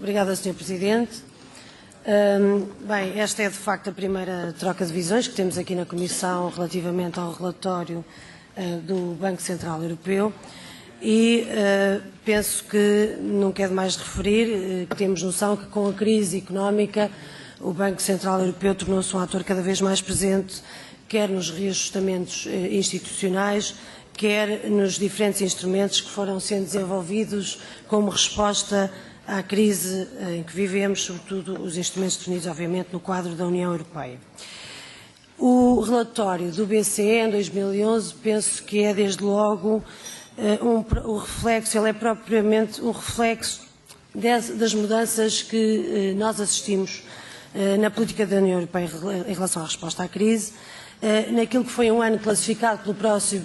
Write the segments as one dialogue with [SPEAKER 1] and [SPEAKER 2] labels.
[SPEAKER 1] Obrigada, Sr. Presidente. Bem, esta é de facto a primeira troca de visões que temos aqui na Comissão relativamente ao relatório do Banco Central Europeu e penso que não quero mais referir, que temos noção que com a crise económica o Banco Central Europeu tornou-se um ator cada vez mais presente, quer nos reajustamentos institucionais, quer nos diferentes instrumentos que foram sendo desenvolvidos como resposta à crise em que vivemos, sobretudo os instrumentos definidos, obviamente, no quadro da União Europeia. O relatório do BCE em 2011, penso que é desde logo o reflexo, ele é propriamente um reflexo das mudanças que nós assistimos na política da União Europeia em relação à resposta à crise, naquilo que foi um ano classificado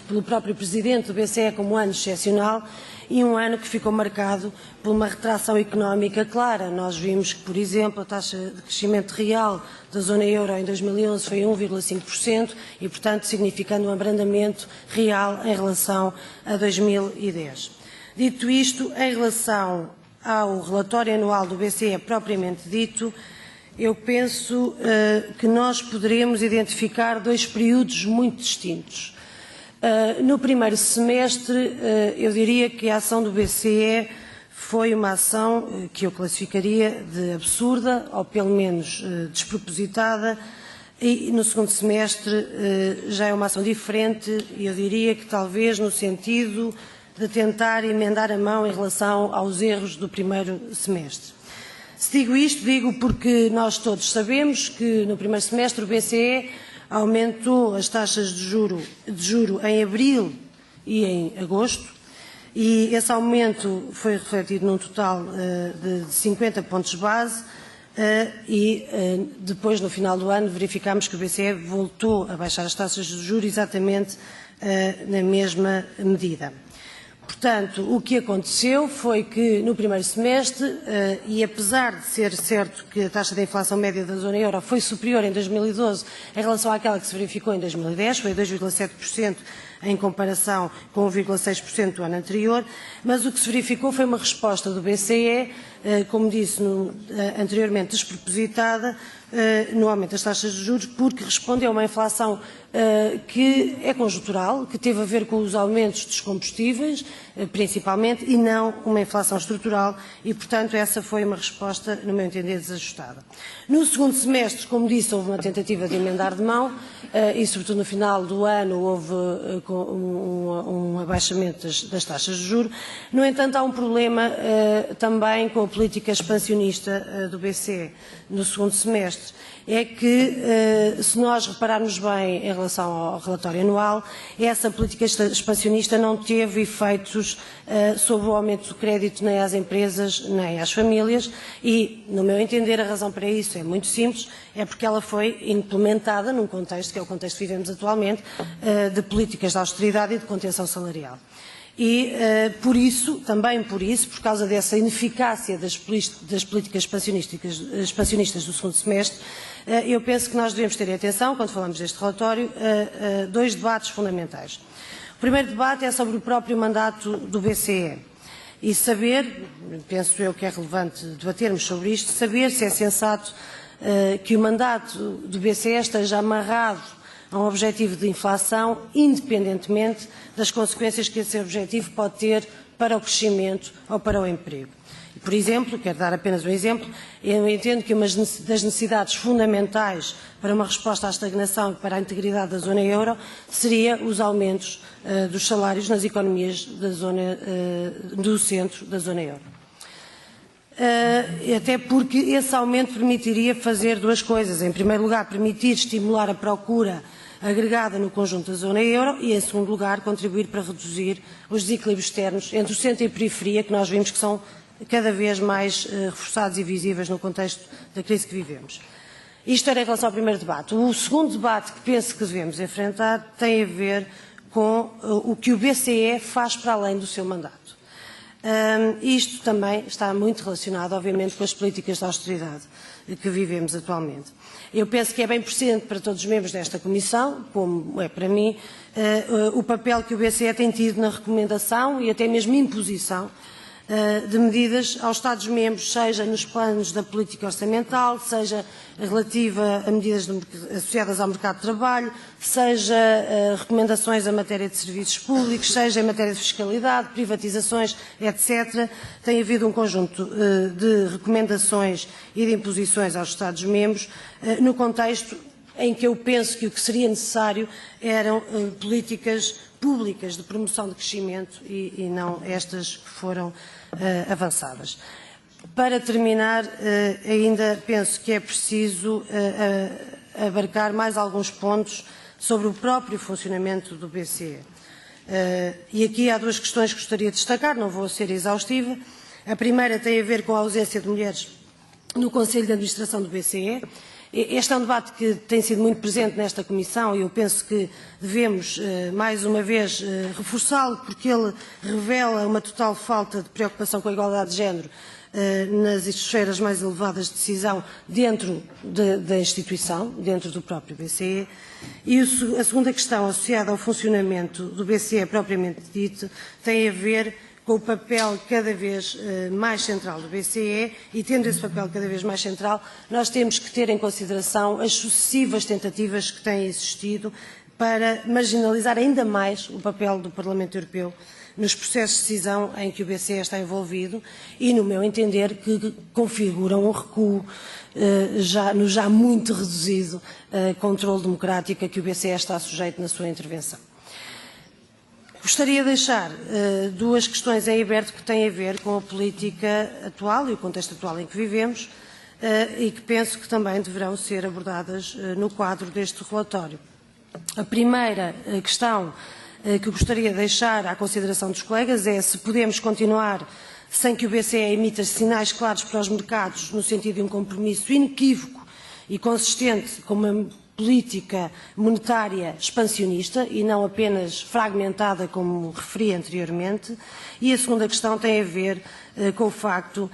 [SPEAKER 1] pelo próprio Presidente do BCE como um ano excepcional e um ano que ficou marcado por uma retração económica clara. Nós vimos que, por exemplo, a taxa de crescimento real da zona euro em 2011 foi 1,5% e, portanto, significando um abrandamento real em relação a 2010. Dito isto, em relação ao relatório anual do BCE propriamente dito, eu penso que nós poderemos identificar dois períodos muito distintos. No primeiro semestre, eu diria que a ação do BCE foi uma ação que eu classificaria de absurda, ou pelo menos despropositada, e no segundo semestre já é uma ação diferente, e eu diria que talvez no sentido de tentar emendar a mão em relação aos erros do primeiro semestre. Se digo isto, digo porque nós todos sabemos que no primeiro semestre o BCE aumentou as taxas de juro em abril e em agosto e esse aumento foi refletido num total de 50 pontos base e depois no final do ano verificámos que o BCE voltou a baixar as taxas de juros exatamente na mesma medida. Portanto, o que aconteceu foi que no primeiro semestre, e apesar de ser certo que a taxa de inflação média da zona euro foi superior em 2012 em relação àquela que se verificou em 2010, foi 2,7% em comparação com 1,6% do ano anterior, mas o que se verificou foi uma resposta do BCE, como disse anteriormente, despropositada, no aumento das taxas de juros, porque respondeu a uma inflação que é conjuntural, que teve a ver com os aumentos dos combustíveis, principalmente, e não uma inflação estrutural, e, portanto, essa foi uma resposta, no meu entender, desajustada. No segundo semestre, como disse, houve uma tentativa de emendar de mão, e, sobretudo, no final do ano, houve um abaixamento das taxas de juros. No entanto, há um problema também com a política expansionista do BCE no segundo semestre. É que, se nós repararmos bem em relação ao relatório anual, essa política expansionista não teve efeitos sobre o aumento do crédito nem às empresas nem às famílias e, no meu entender, a razão para isso é muito simples, é porque ela foi implementada num contexto, que é o contexto que vivemos atualmente, de políticas de austeridade e de contenção salarial. E, também por isso, por causa dessa ineficácia das políticas expansionistas do segundo semestre, eu penso que nós devemos ter atenção, quando falamos deste relatório, dois debates fundamentais. O primeiro debate é sobre o próprio mandato do BCE e saber, penso eu que é relevante debatermos sobre isto, saber se é sensato que o mandato do BCE esteja amarrado a um objetivo de inflação, independentemente das consequências que esse objetivo pode ter para o crescimento ou para o emprego. Por exemplo, quero dar apenas um exemplo, eu entendo que uma das necessidades fundamentais para uma resposta à estagnação e para a integridade da zona euro seria os aumentos dos salários nas economias do centro da zona euro. Até porque esse aumento permitiria fazer duas coisas. Em primeiro lugar, permitir estimular a procura agregada no conjunto da zona euro e, em segundo lugar, contribuir para reduzir os desequilíbrios externos entre o centro e a periferia, que nós vimos que são cada vez mais reforçados e visíveis no contexto da crise que vivemos. Isto era em relação ao primeiro debate. O segundo debate que penso que devemos enfrentar tem a ver com o que o BCE faz para além do seu mandato. Isto também está muito relacionado, obviamente, com as políticas de austeridade que vivemos atualmente. Eu penso que é bem presente para todos os membros desta Comissão, como é para mim, o papel que o BCE tem tido na recomendação e até mesmo imposição de medidas aos Estados-membros, seja nos planos da política orçamental, seja relativa a medidas associadas ao mercado de trabalho, seja recomendações em matéria de serviços públicos, seja em matéria de fiscalidade, privatizações, etc. Tem havido um conjunto de recomendações e de imposições aos Estados-membros no contexto em que eu penso que o que seria necessário eram políticas públicas de promoção de crescimento e não estas que foram avançadas. Para terminar, ainda penso que é preciso abarcar mais alguns pontos sobre o próprio funcionamento do BCE. E aqui há duas questões que gostaria de destacar, não vou ser exaustiva. A primeira tem a ver com a ausência de mulheres no Conselho de Administração do BCE. Este é um debate que tem sido muito presente nesta Comissão e eu penso que devemos, mais uma vez, reforçá-lo, porque ele revela uma total falta de preocupação com a igualdade de género nas esferas mais elevadas de decisão dentro da instituição, dentro do próprio BCE. E a segunda questão associada ao funcionamento do BCE propriamente dito tem a ver com o papel cada vez mais central do BCE e, tendo esse papel cada vez mais central, nós temos que ter em consideração as sucessivas tentativas que têm existido para marginalizar ainda mais o papel do Parlamento Europeu nos processos de decisão em que o BCE está envolvido e, no meu entender, que configuram um recuo no já muito reduzido controle democrático a que o BCE está sujeito na sua intervenção. Gostaria de deixar duas questões em aberto que têm a ver com a política atual e o contexto atual em que vivemos e que penso que também deverão ser abordadas no quadro deste relatório. A primeira questão que gostaria de deixar à consideração dos colegas é se podemos continuar sem que o BCE emita sinais claros para os mercados no sentido de um compromisso inequívoco e consistente com uma política monetária expansionista e não apenas fragmentada, como referi anteriormente. E a segunda questão tem a ver com o facto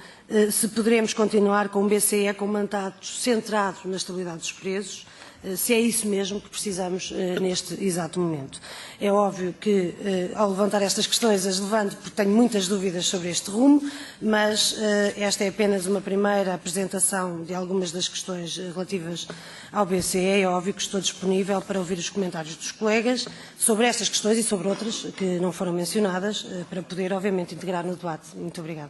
[SPEAKER 1] se poderemos continuar com o BCE com um mandato centrado na estabilidade dos preços, se é isso mesmo que precisamos neste exato momento. É óbvio que, ao levantar estas questões, as levanto porque tenho muitas dúvidas sobre este rumo, mas esta é apenas uma primeira apresentação de algumas das questões relativas ao BCE. É óbvio que estou disponível para ouvir os comentários dos colegas sobre estas questões e sobre outras que não foram mencionadas, para poder, obviamente, integrar no debate. Muito obrigada.